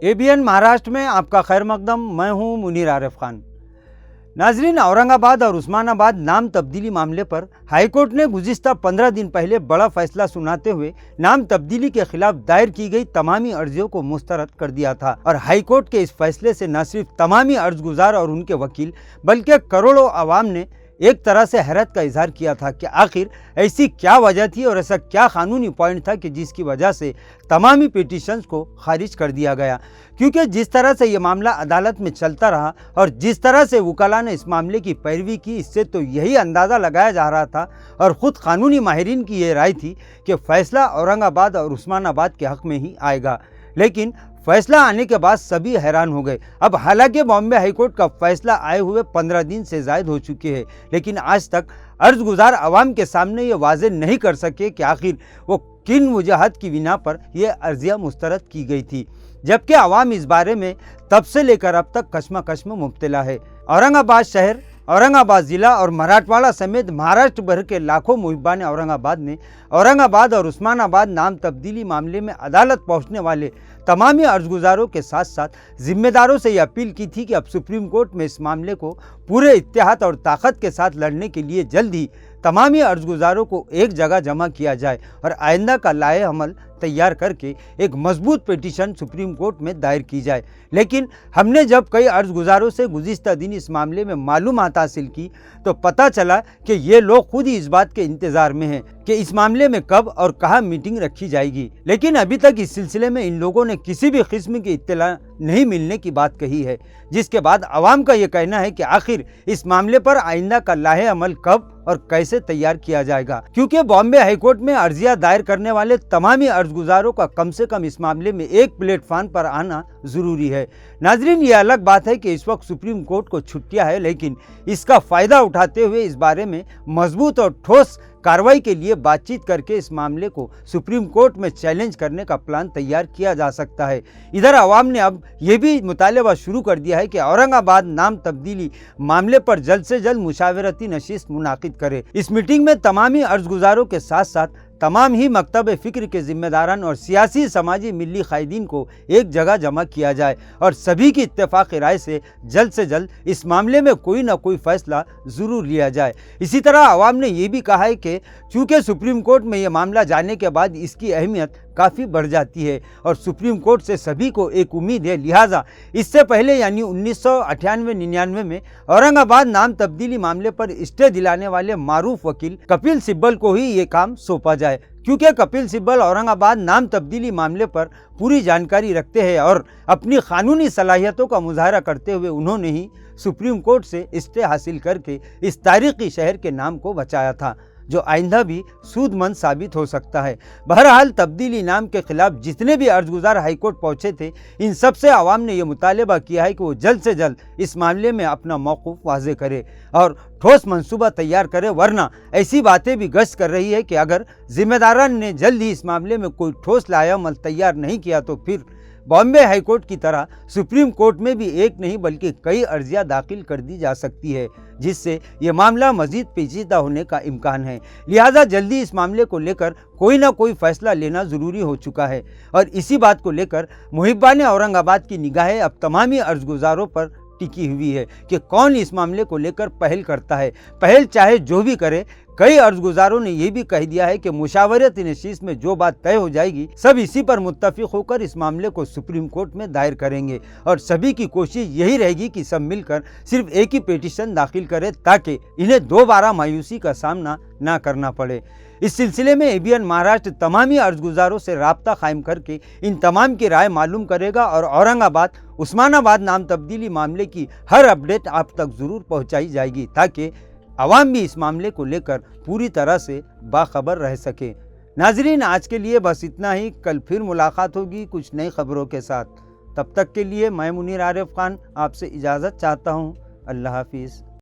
ABN Maharashtra में आपका खैर मकदम। मैं हूं मुनीर आरिफ खान। नाजरीन, औरंगाबाद और उस्मानाबाद नाम तब्दीली मामले पर हाईकोर्ट ने गुज़िश्ता 15 दिन पहले बड़ा फैसला सुनाते हुए नाम तब्दीली के खिलाफ दायर की गई तमामी अर्जियों को मुस्तरद कर दिया था। और हाईकोर्ट के इस फैसले से न सिर्फ तमामी अर्जगुजार और उनके वकील बल्कि करोड़ों आवाम ने एक तरह से हैरत का इजहार किया था कि आखिर ऐसी क्या वजह थी और ऐसा क्या कानूनी पॉइंट था कि जिसकी वजह से तमामी पिटीशंस को खारिज कर दिया गया। क्योंकि जिस तरह से ये मामला अदालत में चलता रहा और जिस तरह से वकाला ने इस मामले की पैरवी की, इससे तो यही अंदाज़ा लगाया जा रहा था और ख़ुद कानूनी माहिरीन की ये राय थी कि फ़ैसला औरंगाबाद और उस्मानाबाद के हक़ में ही आएगा। लेकिन फैसला आने के बाद सभी हैरान हो गए। अब हालांकि बॉम्बे हाईकोर्ट का फैसला आए हुए 15 दिन से ज़ायद हो चुके हैं, लेकिन आज तक अर्जगुजार अवाम के सामने ये वाज़ेह नहीं कर सके कि आखिर वो किन वजूहात की बिना पर यह अर्जियाँ मुस्तरद की गई थी, जबकि अवाम इस बारे में तब से लेकर अब तक कश्मकश में मुब्तला है। औरंगाबाद शहर, औरंगाबाद ज़िला और मराठवाड़ा समेत महाराष्ट्र भर के लाखों मुहिब्बान औरंगाबाद ने औरंगाबाद और उस्मानाबाद नाम तब्दीली मामले में अदालत पहुंचने वाले तमामी अर्जगुजारों के साथ साथ जिम्मेदारों से यह अपील की थी कि अब सुप्रीम कोर्ट में इस मामले को पूरे इत्तेहाद और ताकत के साथ लड़ने के लिए जल्द ही तमामी अर्जगुजारों को एक जगह जमा किया जाए और आइंदा का लाए अमल तैयार करके एक मजबूत पिटीशन सुप्रीम कोर्ट में दायर की जाए। लेकिन हमने जब कई अर्जगुजारों से गुज़िश्ता दिन इस मामले में मालूमात हासिल की तो पता चला कि ये लोग खुद ही इस बात के इंतज़ार में हैं कि इस मामले में कब और कहाँ मीटिंग रखी जाएगी। लेकिन अभी तक इस सिलसिले में इन लोगों ने किसी भी किस्म की इत्तला नहीं मिलने की बात कही है, जिसके बाद अवाम का ये कहना है कि आखिर इस मामले पर आइंदा का लाहे अमल कब और कैसे तैयार किया जाएगा। क्योंकि बॉम्बे हाईकोर्ट में अर्जियां दायर करने वाले तमामी अर्जगुजारों का कम से कम इस मामले में एक प्लेटफॉर्म पर आना ज़रूरी है। नाजरीन, ये अलग बात है कि इस वक्त सुप्रीम कोर्ट को छुट्टियां है, लेकिन इसका फ़ायदा उठाते हुए इस बारे में मजबूत और ठोस कार्रवाई के लिए बातचीत करके इस मामले को सुप्रीम कोर्ट में चैलेंज करने का प्लान तैयार किया जा सकता है। इधर अवाम ने अब ये भी मुतालबा शुरू कर दिया है कि औरंगाबाद नाम तब्दीली मामले पर जल्द से जल्द मुशावरती नशिस्त मुनाकिद करे। इस मीटिंग में तमामी अर्जगुजारों के साथ साथ तमाम ही मकतब फ़िक्र के ज़िम्मेदारान और सियासी समाजी मिली कायदीन को एक जगह जमा किया जाए और सभी की इत्तेफाक़ी राय से जल्द इस मामले में कोई ना कोई फ़ैसला ज़रूर लिया जाए। इसी तरह आवाम ने यह भी कहा है कि चूँकि सुप्रीम कोर्ट में यह मामला जाने के बाद इसकी अहमियत काफ़ी बढ़ जाती है और सुप्रीम कोर्ट से सभी को एक उम्मीद है, लिहाजा इससे पहले यानी 1998-99 में औरंगाबाद नाम तब्दीली मामले पर स्टे दिलाने वाले मारूफ वकील कपिल सिब्बल को ही ये काम सौंपा जाए। क्योंकि कपिल सिब्बल औरंगाबाद नाम तब्दीली मामले पर पूरी जानकारी रखते हैं और अपनी कानूनी सलाहियतों का मुजाहरा करते हुए उन्होंने ही सुप्रीम कोर्ट से स्टे हासिल करके इस तारीखी शहर के नाम को बचाया था, जो आइंदा भी सूदमंद साबित हो सकता है। बहरहाल तब्दीली नाम के खिलाफ जितने भी अर्जगुजार हाईकोर्ट पहुंचे थे, इन सब से आवाम ने यह मुतालबा किया है कि वो जल्द से जल्द इस मामले में अपना मौक़िफ़ वाज़े करे और ठोस मंसूबा तैयार करे, वरना ऐसी बातें भी गश्त कर रही है कि अगर जिम्मेदारान ने जल्द ही इस मामले में कोई ठोस लाएअमल तैयार नहीं किया तो फिर बॉम्बे हाईकोर्ट की तरह सुप्रीम कोर्ट में भी एक नहीं बल्कि कई अर्जियां दाखिल कर दी जा सकती है, जिससे ये मामला मजीद पेचीदा होने का इम्कान है। लिहाजा जल्दी इस मामले को लेकर कोई ना कोई फैसला लेना ज़रूरी हो चुका है और इसी बात को लेकर मुहिब्बान औरंगाबाद की निगाहें अब तमामी अर्जगुजारों पर टिकी हुई है कि कौन इस मामले को लेकर पहल करता है। पहल चाहे जो भी करे, कई अर्जगुजारों ने यह भी कह दिया है कि मुशावरती नशिस्त में जो बात तय हो जाएगी सब इसी पर मुत्तफिक होकर इस मामले को सुप्रीम कोर्ट में दायर करेंगे और सभी की कोशिश यही रहेगी कि सब मिलकर सिर्फ एक ही पिटीशन दाखिल करें ताकि इन्हें दोबारा मायूसी का सामना ना करना पड़े। इस सिलसिले में ABN महाराष्ट्र तमामी अर्जगुजारों से राब्ता कायम करके इन तमाम की राय मालूम करेगा और औरंगाबाद उस्मानाबाद नाम तब्दीली मामले की हर अपडेट आप तक ज़रूर पहुँचाई जाएगी ताकि आवाम भी इस मामले को लेकर पूरी तरह से बाखबर रह सके। नाजरीन, आज के लिए बस इतना ही। कल फिर मुलाकात होगी कुछ नई खबरों के साथ। तब तक के लिए मैं मुनीर आरिफ खान आपसे इजाज़त चाहता हूँ। अल्लाह हाफिज़।